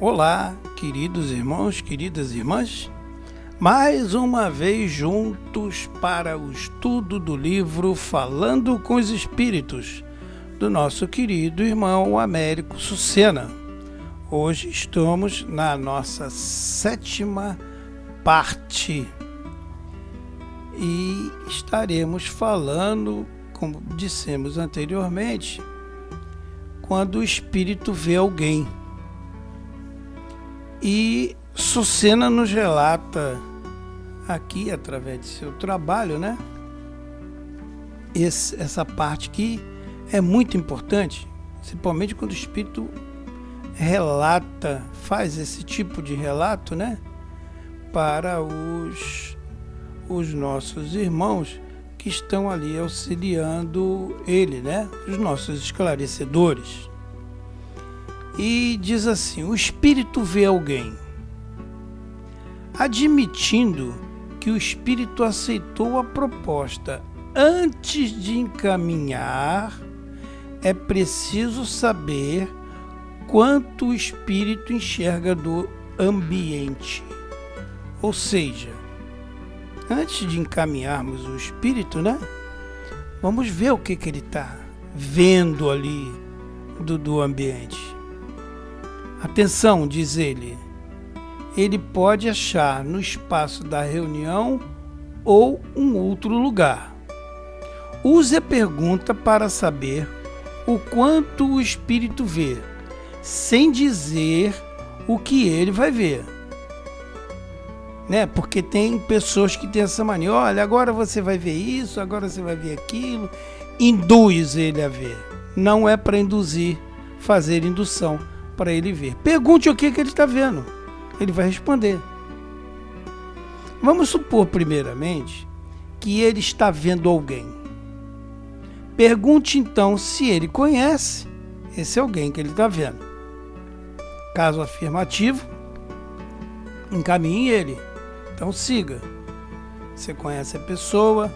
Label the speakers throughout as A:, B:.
A: Olá, queridos irmãos, queridas irmãs, mais uma vez juntos para o estudo do livro Falando com os Espíritos, do nosso querido irmão Américo Sucena. Hoje estamos na nossa 7ª parte e estaremos falando, como dissemos anteriormente, quando o Espírito vê alguém. E Sucena nos relata aqui, através de seu trabalho, essa parte que é muito importante, principalmente quando o Espírito relata, faz esse tipo de relato, para os nossos irmãos que estão ali auxiliando ele, os nossos esclarecedores. E diz assim: o Espírito vê alguém. Admitindo que o Espírito aceitou a proposta antes de encaminhar, é preciso saber quanto o Espírito enxerga do ambiente. Ou seja, antes de encaminharmos o Espírito, vamos ver o que ele está vendo ali do ambiente. Atenção, diz ele pode achar no espaço da reunião ou um outro lugar. Use a pergunta para saber o quanto o Espírito vê, sem dizer o que ele vai ver. Porque tem pessoas que têm essa mania: olha, agora você vai ver isso, agora você vai ver aquilo. Induz ele a ver. Não é para induzir, fazer indução para ele ver. Pergunte o que ele está vendo. Ele vai responder. Vamos supor, primeiramente, que ele está vendo alguém. Pergunte, então, se ele conhece esse alguém que ele está vendo. Caso afirmativo, encaminhe ele. Então, siga. Você conhece a pessoa,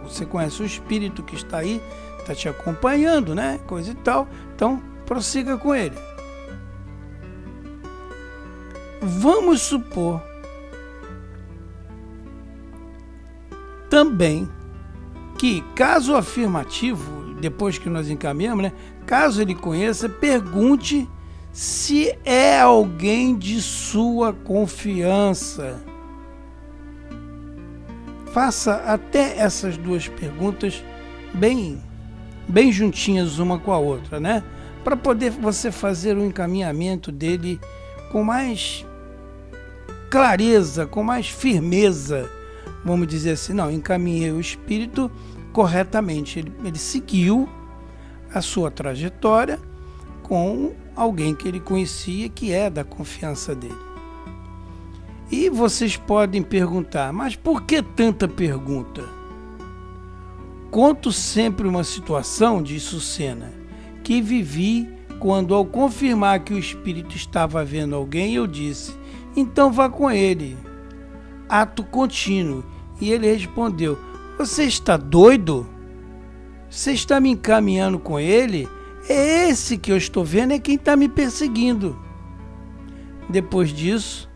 A: você conhece o Espírito que está aí, está te acompanhando, coisa e tal. Então, prossiga com ele. Vamos supor também que, caso afirmativo, depois que nós encaminhamos, caso ele conheça, pergunte se é alguém de sua confiança. Faça até essas duas perguntas bem juntinhas uma com a outra, para poder você fazer o encaminhamento dele com mais clareza, com mais firmeza. Vamos dizer assim: não, encaminhei o Espírito corretamente. Ele seguiu a sua trajetória com alguém que ele conhecia, que é da confiança dele. E vocês podem perguntar: mas por que tanta pergunta? Conto sempre uma situação, diz Sucena, que vivi quando, ao confirmar que o Espírito estava vendo alguém, eu disse: então vá com ele. Ato contínuo. E ele respondeu: você está doido? Você está me encaminhando com ele? É esse que eu estou vendo, é quem está me perseguindo. Depois disso,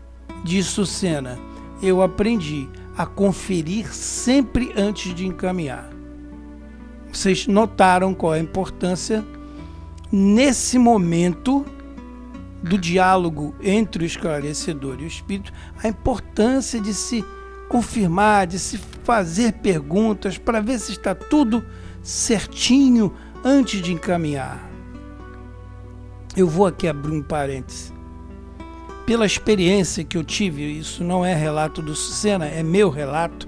A: diz Sucena, eu aprendi a conferir sempre antes de encaminhar. Vocês notaram qual é a importância nesse momento do diálogo entre o esclarecedor e o Espírito, a importância de se confirmar, de se fazer perguntas para ver se está tudo certinho antes de encaminhar. Eu vou aqui abrir um parêntese. Pela experiência que eu tive, isso não é relato do Sucena, é meu relato,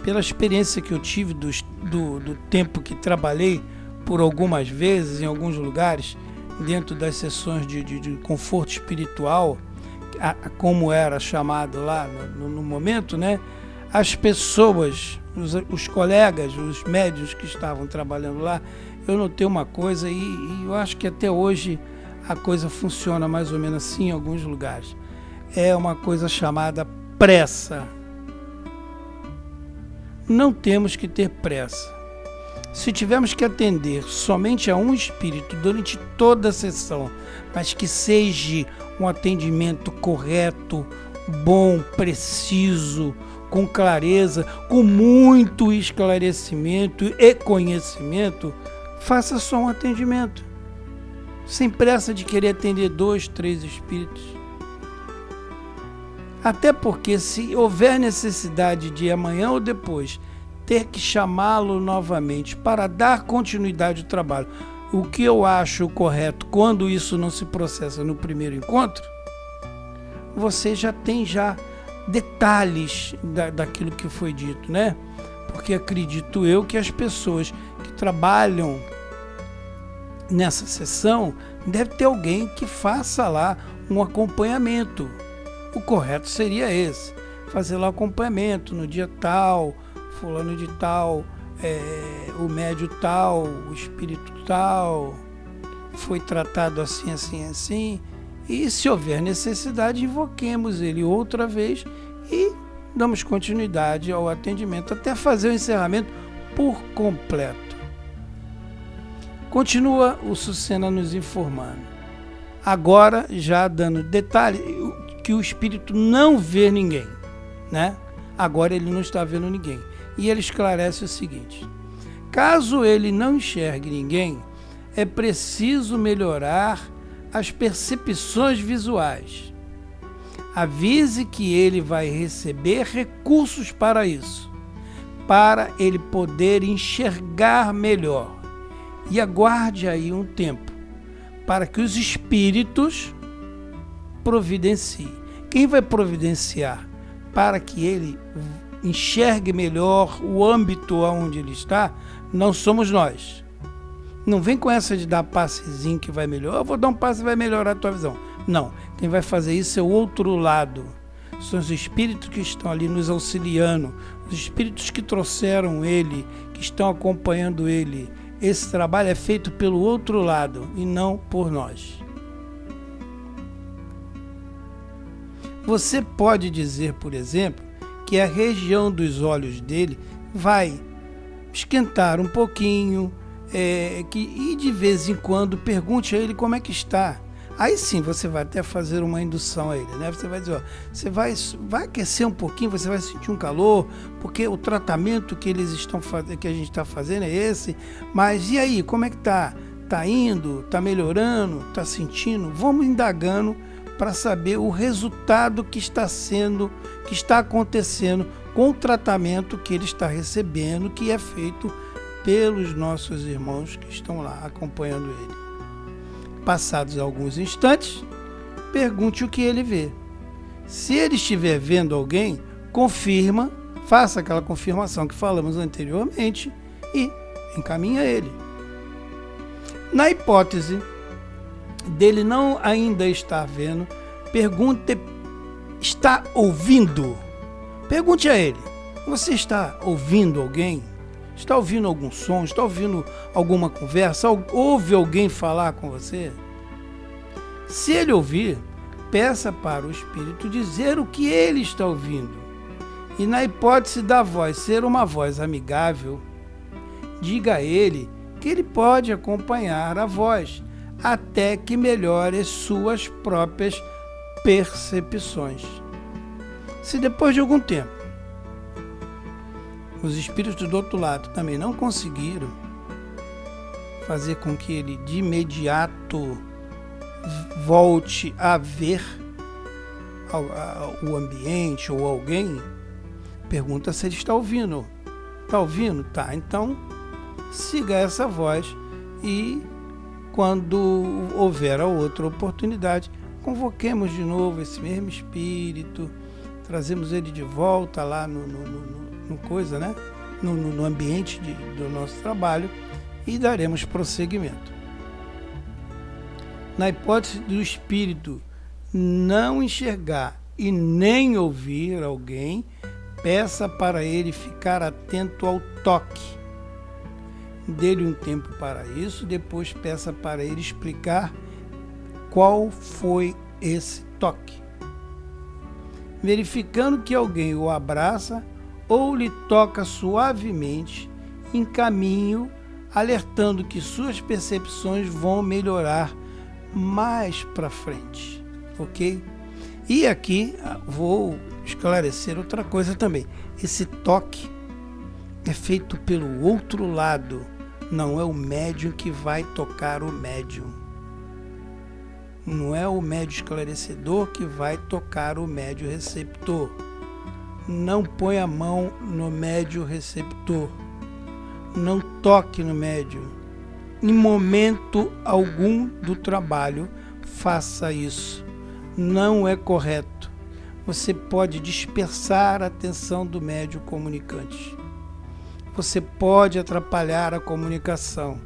A: pela experiência que eu tive do tempo que trabalhei por algumas vezes em alguns lugares, dentro das sessões de conforto espiritual, como era chamado lá no momento, as pessoas, os colegas, os médiuns que estavam trabalhando lá, eu notei uma coisa e eu acho que até hoje a coisa funciona mais ou menos assim em alguns lugares. É uma coisa chamada pressa. Não temos que ter pressa. Se tivermos que atender somente a um espírito durante toda a sessão, mas que seja um atendimento correto, bom, preciso, com clareza, com muito esclarecimento e conhecimento, faça só um atendimento, sem pressa de querer atender 2, 3 espíritos. Até porque, se houver necessidade de amanhã ou depois ter que chamá-lo novamente para dar continuidade ao trabalho, o que eu acho correto quando isso não se processa no primeiro encontro, você já tem detalhes daquilo que foi dito, né? Porque acredito eu que as pessoas que trabalham nessa sessão deve ter alguém que faça lá um acompanhamento. O correto seria esse, fazer lá o acompanhamento no dia tal, fulano de tal, o médio tal, o espírito tal, foi tratado assim, assim, assim, e se houver necessidade, invoquemos ele outra vez e damos continuidade ao atendimento até fazer o encerramento por completo. Continua o Sucena nos informando, agora já dando detalhe, que o espírito não vê ninguém, né? Agora ele não está vendo ninguém. E ele esclarece o seguinte: caso ele não enxergue ninguém, é preciso melhorar as percepções visuais. Avise que ele vai receber recursos para isso, para ele poder enxergar melhor. E aguarde aí um tempo, para que os espíritos providenciem. Quem vai providenciar para que ele enxergue melhor o âmbito onde ele está, não somos nós. Não vem com essa de dar passezinho que vai melhorar. Eu vou dar um passe e vai melhorar a tua visão. Não, quem vai fazer isso é o outro lado. São os espíritos que estão ali nos auxiliando, os espíritos que trouxeram ele, que estão acompanhando ele. Esse trabalho é feito pelo outro lado e não por nós. Você pode dizer, por exemplo, que a região dos olhos dele vai esquentar um pouquinho, e de vez em quando pergunte a ele como é que está. Aí sim você vai até fazer uma indução a ele, né? Você vai dizer, ó, você vai aquecer um pouquinho, você vai sentir um calor, porque o tratamento que eles estão fazendo, que a gente está fazendo é esse. Mas e aí, como é que tá? Tá indo? Tá melhorando? Tá sentindo? Vamos indagando para saber o resultado que está acontecendo com o tratamento que ele está recebendo, que é feito pelos nossos irmãos que estão lá acompanhando ele. Passados alguns instantes, pergunte o que ele vê. Se ele estiver vendo alguém, confirma, faça aquela confirmação que falamos anteriormente e encaminha ele. Na hipótese dele não ainda estar vendo, pergunte, está ouvindo? Pergunte a ele, você está ouvindo alguém? Está ouvindo algum som? Está ouvindo alguma conversa? Ouve alguém falar com você? Se ele ouvir, peça para o espírito dizer o que ele está ouvindo. E na hipótese da voz ser uma voz amigável, diga a ele que ele pode acompanhar a voz até que melhore suas próprias percepções. Se depois de algum tempo os espíritos do outro lado também não conseguiram fazer com que ele de imediato volte a ver o ambiente ou alguém, pergunta se ele está ouvindo. Está ouvindo? Tá, então siga essa voz e quando houver a outra oportunidade, convoquemos de novo esse mesmo espírito, trazemos ele de volta lá no ambiente do nosso trabalho e daremos prosseguimento. Na hipótese do espírito não enxergar e nem ouvir alguém, peça para ele ficar atento ao toque. Dê-lhe um tempo para isso, depois peça para ele explicar qual foi esse toque. Verificando que alguém o abraça ou lhe toca suavemente, encaminhe-o alertando que suas percepções vão melhorar mais para frente, ok? E aqui vou esclarecer outra coisa também. Esse toque é feito pelo outro lado, não é o médium que vai tocar o médium. Não é o médium esclarecedor que vai tocar o médium receptor. Não põe a mão no médium receptor. Não toque no médium. Em momento algum do trabalho, faça isso. Não é correto. Você pode dispersar a atenção do médium comunicante. Você pode atrapalhar a comunicação.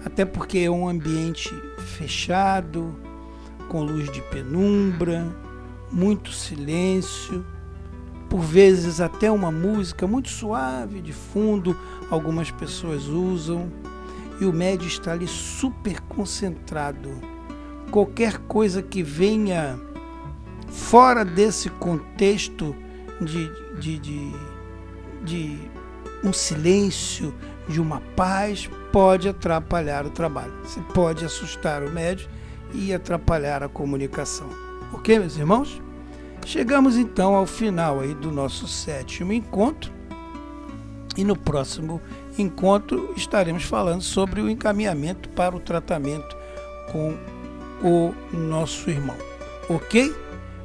A: Até porque é um ambiente fechado, com luz de penumbra, muito silêncio, por vezes até uma música muito suave de fundo, algumas pessoas usam, e o médium está ali super concentrado. Qualquer coisa que venha fora desse contexto de um silêncio, de uma paz, pode atrapalhar o trabalho. Você pode assustar o médium e atrapalhar a comunicação. Ok, meus irmãos? Chegamos então ao final aí do nosso 7º encontro. E no próximo encontro estaremos falando sobre o encaminhamento para o tratamento com o nosso irmão. Ok?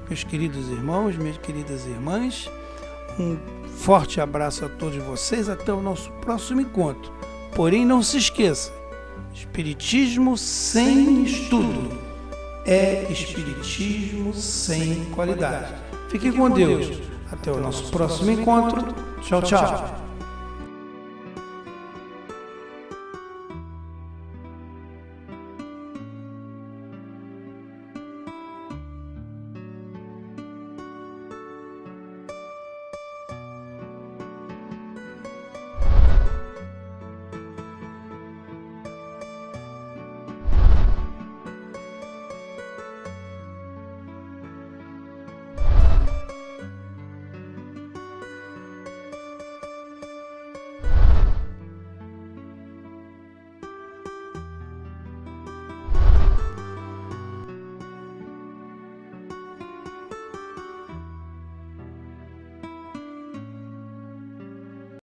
A: Meus queridos irmãos, minhas queridas irmãs, um forte abraço a todos vocês. Até o nosso próximo encontro. Porém, não se esqueça, Espiritismo sem estudo é espiritismo sem qualidade. Fique com Deus. Até o nosso próximo encontro. Tchau, tchau.